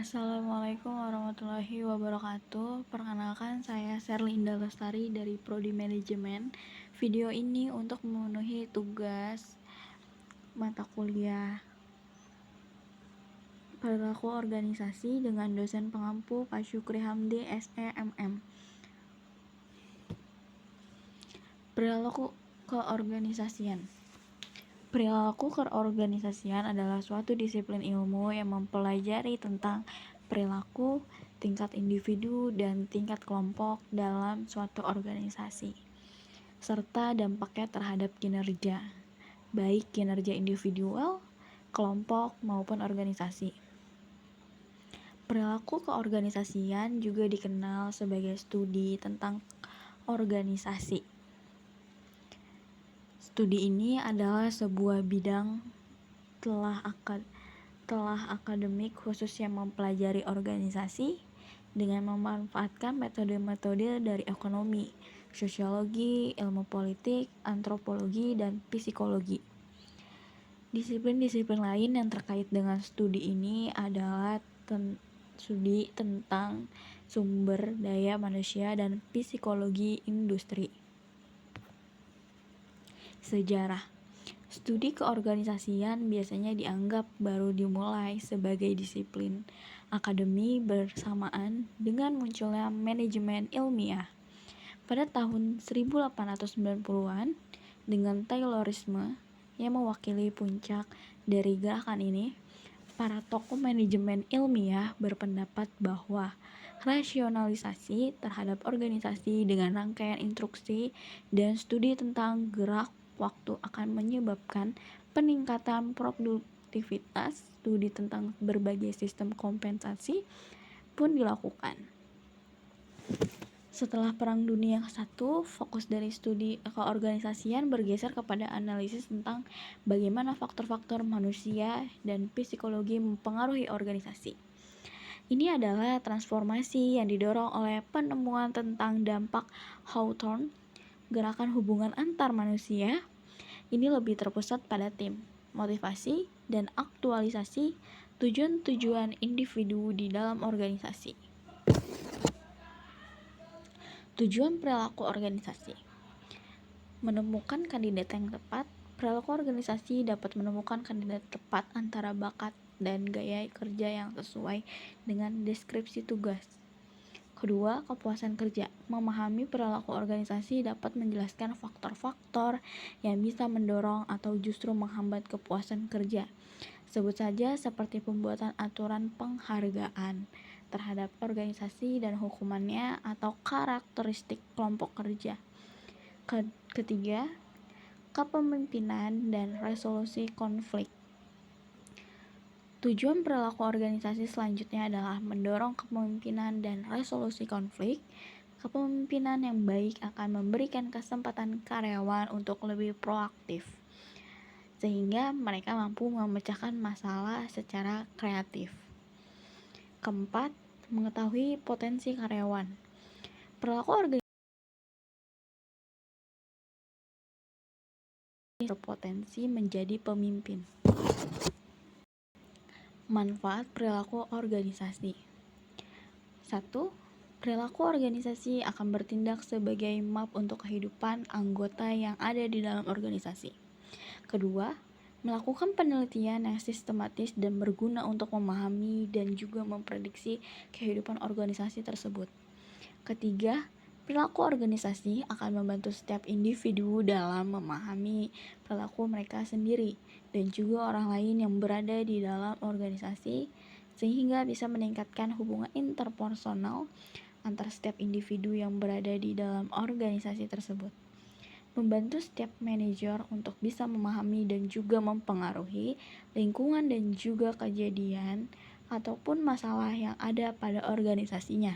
Assalamualaikum warahmatullahi wabarakatuh. Perkenalkan, saya Sherlinda Lestari dari Prodi Manajemen. Video ini untuk memenuhi tugas mata kuliah Perilaku Organisasi dengan dosen pengampu Pak Syukri Hamdi SEMM. Perilaku keorganisasian. Perilaku keorganisasian adalah suatu disiplin ilmu yang mempelajari tentang perilaku, tingkat individu, dan tingkat kelompok dalam suatu organisasi, serta dampaknya terhadap kinerja, baik kinerja individual, kelompok, maupun organisasi. Perilaku keorganisasian juga dikenal sebagai studi tentang organisasi. Studi ini adalah sebuah bidang telah akademik khusus yang mempelajari organisasi dengan memanfaatkan metode-metode dari ekonomi, sosiologi, ilmu politik, antropologi, dan psikologi. Disiplin-disiplin lain yang terkait dengan studi ini adalah studi tentang sumber daya manusia dan psikologi industri. Sejarah. Studi keorganisasian biasanya dianggap baru dimulai sebagai disiplin akademi bersamaan dengan munculnya manajemen ilmiah pada tahun 1890-an dengan Taylorisme yang mewakili puncak dari gerakan ini. Para tokoh manajemen ilmiah berpendapat bahwa rasionalisasi terhadap organisasi dengan rangkaian instruksi dan studi tentang gerak waktu akan menyebabkan peningkatan produktivitas. Studi tentang berbagai sistem kompensasi pun dilakukan. Setelah Perang Dunia I, fokus dari studi keorganisasian bergeser kepada analisis tentang bagaimana faktor-faktor manusia dan psikologi mempengaruhi organisasi. Ini adalah transformasi yang didorong oleh penemuan tentang dampak Hawthorne, gerakan hubungan antar manusia. Ini lebih terpusat pada tim, motivasi, dan aktualisasi tujuan-tujuan individu di dalam organisasi. Tujuan perilaku organisasi. Menemukan kandidat yang tepat. Perilaku organisasi dapat menemukan kandidat tepat antara bakat dan gaya kerja yang sesuai dengan deskripsi tugas. Kedua, kepuasan kerja. Memahami perilaku organisasi dapat menjelaskan faktor-faktor yang bisa mendorong atau justru menghambat kepuasan kerja. Sebut saja seperti pembuatan aturan penghargaan terhadap organisasi dan hukumannya atau karakteristik kelompok kerja. Ketiga, kepemimpinan dan resolusi konflik. Tujuan perilaku organisasi selanjutnya adalah mendorong kepemimpinan dan resolusi konflik. Kepemimpinan yang baik akan memberikan kesempatan karyawan untuk lebih proaktif, sehingga mereka mampu memecahkan masalah secara kreatif. Keempat, mengetahui potensi karyawan. Perilaku organisasi berpotensi menjadi pemimpin. Manfaat perilaku organisasi. 1. Perilaku organisasi akan bertindak sebagai map untuk kehidupan anggota yang ada di dalam organisasi. Kedua, melakukan penelitian yang sistematis dan berguna untuk memahami dan juga memprediksi kehidupan organisasi tersebut. Ketiga, perilaku organisasi akan membantu setiap individu dalam memahami perilaku mereka sendiri dan juga orang lain yang berada di dalam organisasi, sehingga bisa meningkatkan hubungan interpersonal antar setiap individu yang berada di dalam organisasi tersebut. Membantu setiap manajer untuk bisa memahami dan juga mempengaruhi lingkungan dan juga kejadian ataupun masalah yang ada pada organisasinya.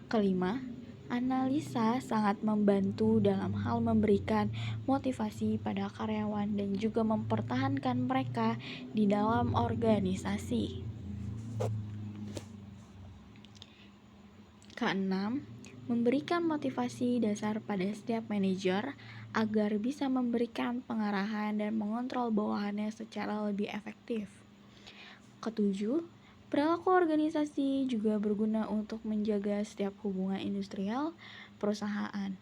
Kelima, analisa sangat membantu dalam hal memberikan motivasi pada karyawan dan juga mempertahankan mereka di dalam organisasi. Keenam, memberikan motivasi dasar pada setiap manajer agar bisa memberikan pengarahan dan mengontrol bawahannya secara lebih efektif. Ketujuh, perilaku organisasi juga berguna untuk menjaga setiap hubungan industrial perusahaan.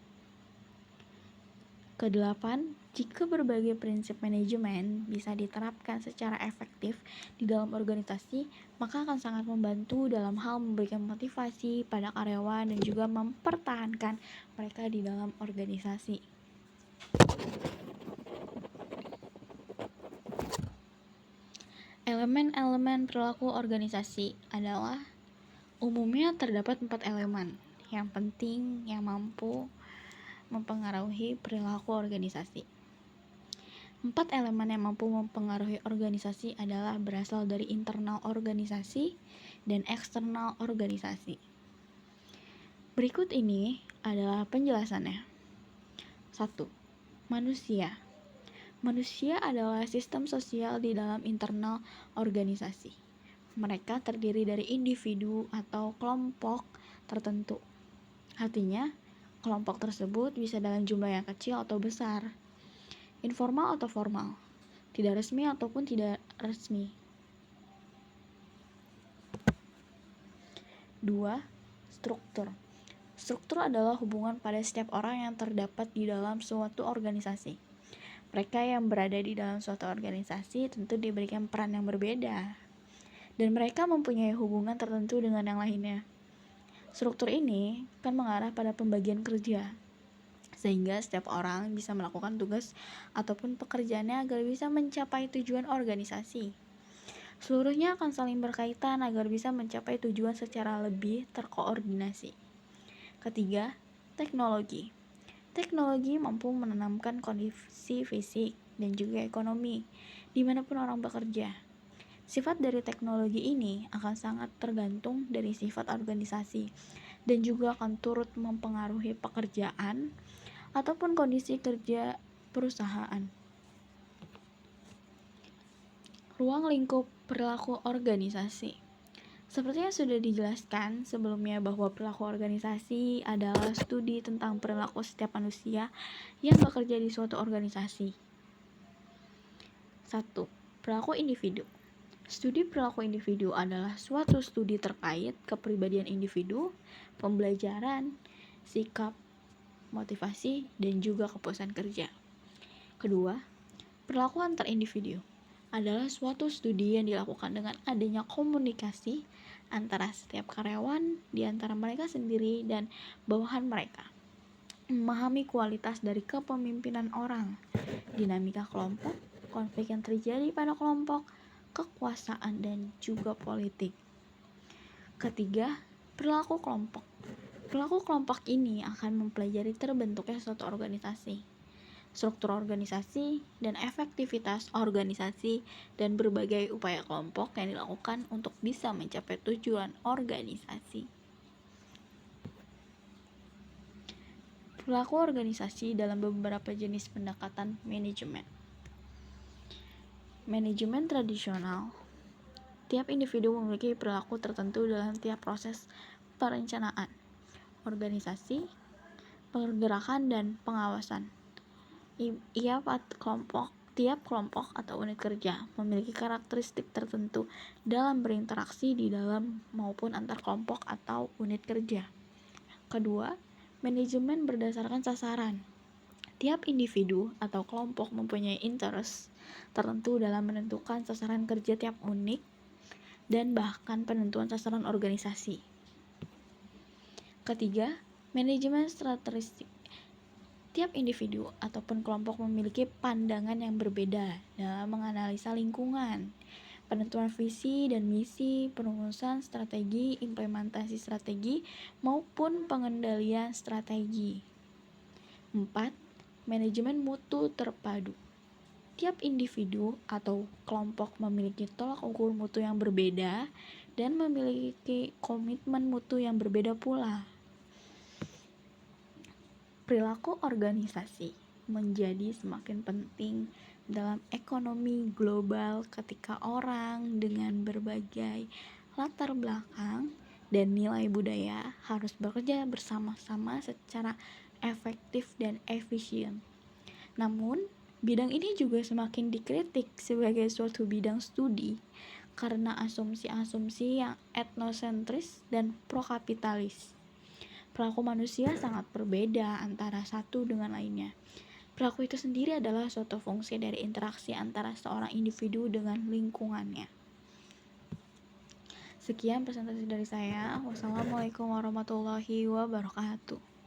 Kedelapan, jika berbagai prinsip manajemen bisa diterapkan secara efektif di dalam organisasi, maka akan sangat membantu dalam hal memberikan motivasi pada karyawan dan juga mempertahankan mereka di dalam organisasi. Elemen-elemen perilaku organisasi adalah umumnya terdapat 4 elemen yang penting yang mampu mempengaruhi perilaku organisasi. 4 elemen yang mampu mempengaruhi organisasi adalah berasal dari internal organisasi dan eksternal organisasi. Berikut ini adalah penjelasannya. 1. Manusia. Manusia adalah sistem sosial di dalam internal organisasi. Mereka terdiri dari individu atau kelompok tertentu. Artinya, kelompok tersebut bisa dalam jumlah yang kecil atau besar, informal atau formal, tidak resmi ataupun tidak resmi. 2. Struktur. Struktur adalah hubungan pada setiap orang yang terdapat di dalam suatu organisasi. Mereka yang berada di dalam suatu organisasi tentu diberikan peran yang berbeda, dan mereka mempunyai hubungan tertentu dengan yang lainnya. Struktur ini kan mengarah pada pembagian kerja, sehingga setiap orang bisa melakukan tugas ataupun pekerjaannya agar bisa mencapai tujuan organisasi. Seluruhnya akan saling berkaitan agar bisa mencapai tujuan secara lebih terkoordinasi. Ketiga, teknologi. Teknologi mampu menanamkan kondisi fisik dan juga ekonomi dimanapun orang bekerja. Sifat dari teknologi ini akan sangat tergantung dari sifat organisasi dan juga akan turut mempengaruhi pekerjaan ataupun kondisi kerja perusahaan. Ruang lingkup perilaku organisasi. Seperti yang sudah dijelaskan sebelumnya bahwa perilaku organisasi adalah studi tentang perilaku setiap manusia yang bekerja di suatu organisasi. 1. Perilaku individu. Studi perilaku individu adalah suatu studi terkait kepribadian individu, pembelajaran, sikap, motivasi, dan juga kepuasan kerja. Kedua, perilaku antar individu adalah suatu studi yang dilakukan dengan adanya komunikasi antara setiap karyawan di antara mereka sendiri dan bawahan mereka. Memahami kualitas dari kepemimpinan orang, dinamika kelompok, konflik yang terjadi pada kelompok, kekuasaan, dan juga politik. Ketiga, perilaku kelompok. Perilaku kelompok ini akan mempelajari terbentuknya suatu organisasi, struktur organisasi, dan efektivitas organisasi, dan berbagai upaya kelompok yang dilakukan untuk bisa mencapai tujuan organisasi. Perilaku organisasi dalam beberapa jenis pendekatan manajemen. Manajemen tradisional. Tiap individu memiliki perilaku tertentu dalam tiap proses perencanaan, organisasi, pergerakan, dan pengawasan. Tiap kelompok atau unit kerja memiliki karakteristik tertentu dalam berinteraksi di dalam maupun antar kelompok atau unit kerja. Kedua, manajemen berdasarkan sasaran. Tiap individu atau kelompok mempunyai interest tertentu dalam menentukan sasaran kerja tiap unit dan bahkan penentuan sasaran organisasi. Ketiga, manajemen strategis. Tiap individu ataupun kelompok memiliki pandangan yang berbeda dalam menganalisa lingkungan, penentuan visi dan misi, perumusan strategi, implementasi strategi, maupun pengendalian strategi. 4. Manajemen mutu terpadu. Tiap individu atau kelompok memiliki tolak ukur mutu yang berbeda dan memiliki komitmen mutu yang berbeda pula. Perilaku organisasi menjadi semakin penting dalam ekonomi global ketika orang dengan berbagai latar belakang dan nilai budaya harus bekerja bersama-sama secara efektif dan efisien. Namun, bidang ini juga semakin dikritik sebagai suatu bidang studi karena asumsi-asumsi yang etnosentris dan prokapitalis. Perilaku manusia sangat berbeda antara satu dengan lainnya. Perilaku itu sendiri adalah suatu fungsi dari interaksi antara seorang individu dengan lingkungannya. Sekian presentasi dari saya. Wassalamualaikum warahmatullahi wabarakatuh.